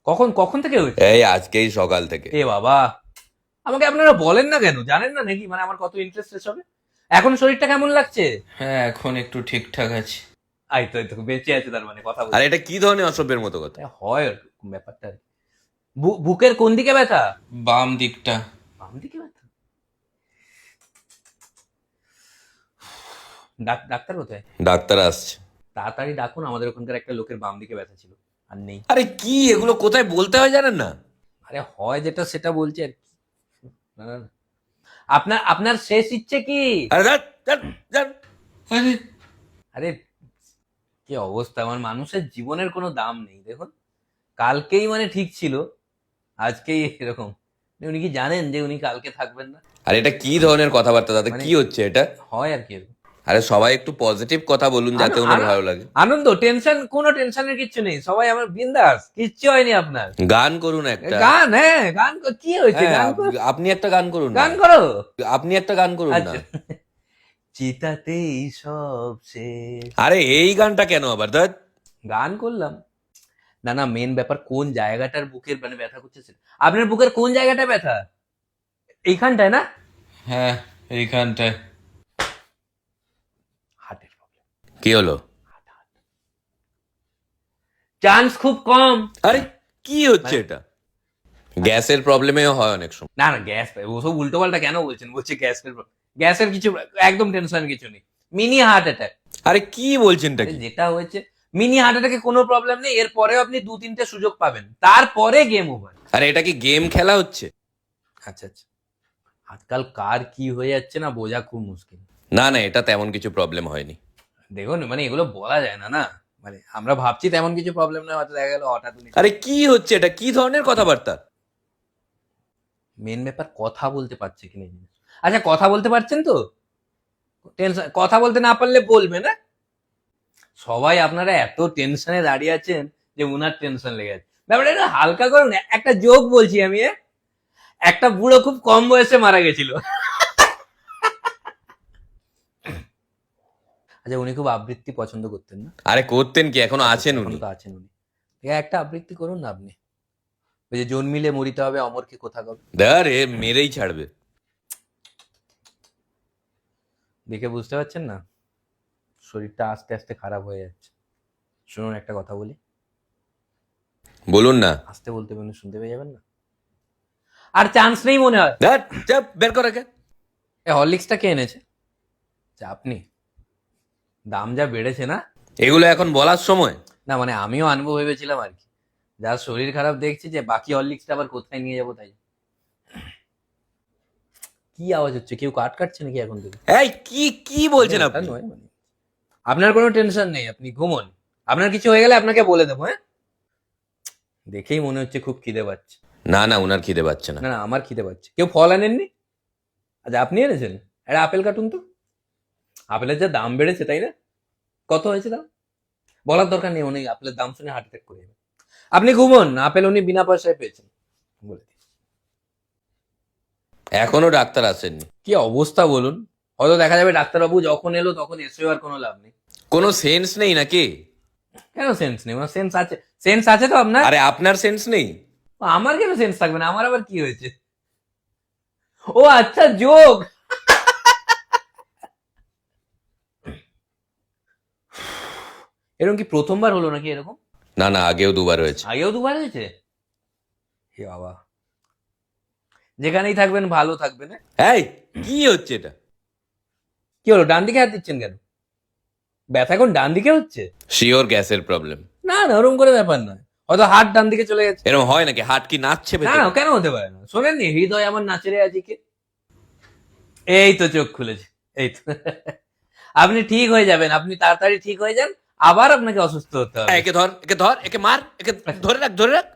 কখন কখন থেকে হয়েছে? এই আজকেই সকাল থেকে। এ বাবা, আমাকে আপনারা বলেন না কেন? জানেন না নাকি মানে আমার কত ইন্টারেস্ট এসবে? এখন শরীরটা কেমন লাগছে? হ্যাঁ, এখন একটু ঠিকঠাক আছে। এই তো বেঁচে আছে তার মানে, কথা আর বলতে এটা কি ধরনের অসভ্যের মতো কথা? হয় এরকম ব্যাপারটা। বুকের কোন দিকে ব্যথা? বাম দিকটা। বাম দিকে ব্যথা? ডাক্তার কোথায়? ডাক্তার আসছে। তাড়াতাড়ি ডাকুন, আমাদের ওখানকার একটা লোকের বাম দিকে ব্যথা ছিল, আর নেই। আরে কি এগুলো কোথায় বলতে হয় জানেন না? আরে হয় যেটা সেটা বলছি আর কি। না, না, না। আপনার আপনার শেষ ইচ্ছে কি? আরে ধ্যাৎ, ধ্যাৎ, ধ্যাৎ। আরে আরে কি অবস্থা, আমার মানুষের জীবনের কোনো দাম নেই দেখুন। কালকেই মানে ঠিক ছিল, আজকেই এরকম। উনি কি জানেন যে উনি কালকে থাকবেন না? আর এটা কি ধরনের কথাবার্তা, তাতে মানে কি হচ্ছে এটা? হয় আর কি এরকম। আরে সবাই একটু পজিটিভ কথা বলুন যাতে ওনার ভালো লাগে। আনন্দ, টেনশন, কোনো টেনশনের কিচ্ছু নেই, সবাই আমার বিন্দাস, কিচ্ছু হয়নি আপনার। গান করুন একটা। গান, হ্যাঁ গান কি হয়েছে, হ্যাঁ, গান করো। আপনি একটা গান করুন না। গান করো। আপনি একটা গান করুন না। আচ্ছা, চিতাতেই সব শেষ। আরে এই গানটা কেন আবার? ধ্যাৎ। গান করলাম। না না, মেন ব্যাপার কোন জায়গাটার বুকের মানে ব্যথা করছে সেটা। আপনার বুকের কোন জায়গাটা ব্যথা? এইখানটায় না? হ্যাঁ, এইখানটায়। হার্টের প্রবলেম। কি হলো? চান্স খুব কম। আরে কি হচ্ছে এটা? গ্যাসের প্রবলেমেও হয় অনেক সময়। না না, গ্যাস ওসব উল্টো পাল্টা কেন বলছেন? বলছে গ্যাসের গ্যাসের কিছু, একদম টেনশন কিছু নেই। Mini heart attack. আরে কি বলছেনটা কি? যেটা হয়েছে মিনি হার্ট অ্যাটাকে কোনো প্রবলেম নেই, এরপরেও আপনি 2-3টে সুযোগ পাবেন, তারপরে গেম ওভার। আরে এটা কি গেম খেলা হচ্ছে? আচ্ছা আচ্ছা, আজকাল কার কি হয়ে যাচ্ছে না বোঝা খুব মুশকিল। না না, এটা তেমন কিছু প্রবলেম হয়নি। দেখুন মানে এগুলো বলা যায় না, না মানে আমরা ভাবছি তেমন কিছু প্রবলেম নয়, হয়তো দেখা গেল হঠাৎ উনি। আরে কি হচ্ছে এটা? কি ধরনের কথাবার্তা? মেন ব্যাপার কথা বলতে পারছে কিনা জিনিস। আচ্ছা কথা বলতে পারছেন তো? টেনশন, কথা বলতে না পারলে বলবে না। সবাই আপনারা এত টেনশনে দাঁড়িয়ে আছেন যে উনার টেনশন লেগে আছে। ব্যাপারটা একটু হালকা করুন। একটা জোক বলছি আমি, একটা বুড়ো খুব কম বয়সে মারা গেছিল। আচ্ছা, উনি খুব আবৃত্তি পছন্দ করতেন না? আরে করতেন কি, এখনো আছেন এখন উনি। তো আছেন উনি। একটা আবৃত্তি করুন না আপনি, ওই যে জন্মিলে মরিতে হবে অমরকে কোথা কবে। ধরে মেরেই ছাড়বে। দেখে বুঝতে পারছেন না শরীরটা আস্তে আস্তে খারাপ হয়ে যাচ্ছে? শুনুন একটা কথা বলি, বলুন না। আস্তে বলতে বলতে শুনতে পেয়ে যাবেন না। আর চান্স নেই মনে হয়। ধ্যাৎ, চাপ বের করে কে? এই হরলিক্সটা কে এনেছে? আচ্ছা, আপনি? দাম যা বেড়েছে না। এগুলো এখন বলার সময়? না মানে আমিও আনবো ভেবেছিলাম আর কি, যার শরীর খারাপ দেখছি যে বাকি হরলিক্সটা আবার কোথায় নিয়ে যাবো তাই। কি আওয়াজ হচ্ছে? কেউ কাট কাটছে নাকি এখন থেকে? এই কি কি বলছেন ওটা আপনি? নয় মানে, আপনার কোনো টেনশন নেই, আপনি ঘুমোন। আপনার কিছু হয়ে গেলে আপনাকে বলে দেবো, হ্যাঁ? দেখেই মনে হচ্ছে খুব খিদে পাচ্ছে। না না, উনার খিদে পাচ্ছে না। না না, আমার খিদে পাচ্ছে। কেউ ফল আনেননি? আচ্ছা আপনি এনেছেন, একটা আপেল কাটুন তো। আপেলের যা দাম বেড়েছে তাই না? কত হয়েছে দাম বলার দরকার নেই, উনি আপেলের দাম শুনে হার্ট অ্যাটাক করে যাবে। আপনি ঘুমোন, আপেল উনি বিনা পয়সায় পেয়েছেন বলে দিই। এখনো ডাক্তার আসেননি? কি অবস্থা বলুন, হয়তো দেখা যাবে ডাক্তারবাবু যখন এলো তখন এসেও আর কোনো লাভ নেই। কোনো সেন্স নেই নাকি? কেন সেন্স নেই? আমার সেন্স আছে, সেন্স আছে তো আপনার। আরে আপনার সেন্স নেই? আমার কেন সেন্স থাকবে না? আমার আবার কি হয়েছে? ও আচ্ছা, যোগ। এরকম কি প্রথমবার হলো নাকি এরকম? না না, আগেও দুবার হয়েছে। আগেও দুবার হয়েছে? হে বাবা, যেখানেই থাকবেন ভালো থাকবেন, হ্যাঁ? এই কি হচ্ছে এটা? কি হলো, ডান দিকে হাত দিচ্ছেন কেন? ব্যথা এখন ডান দিকে হচ্ছে? শিওর গ্যাসের প্রবলেম। না না, ওরকম করে ব্যাপার নয়, হয়তো হাত ডান দিকে চলে গেছে। এরকম হয় নাকি? হাট কি নাচছে না ভেতরে? না, কেন হতে পারে না? শোনেননি হৃদয় আমার নাচে রে আজিকে? এই তো চোখ খুলেছে, এই তো। আপনি ঠিক হয়ে যাবেন, আপনি তাড়াতাড়ি ঠিক হয়ে যান, আবার আপনাকে অসুস্থ হতে হবে। একে ধর, একে ধর, একে মার, একে ধরে রাখ, ধরে রাখ।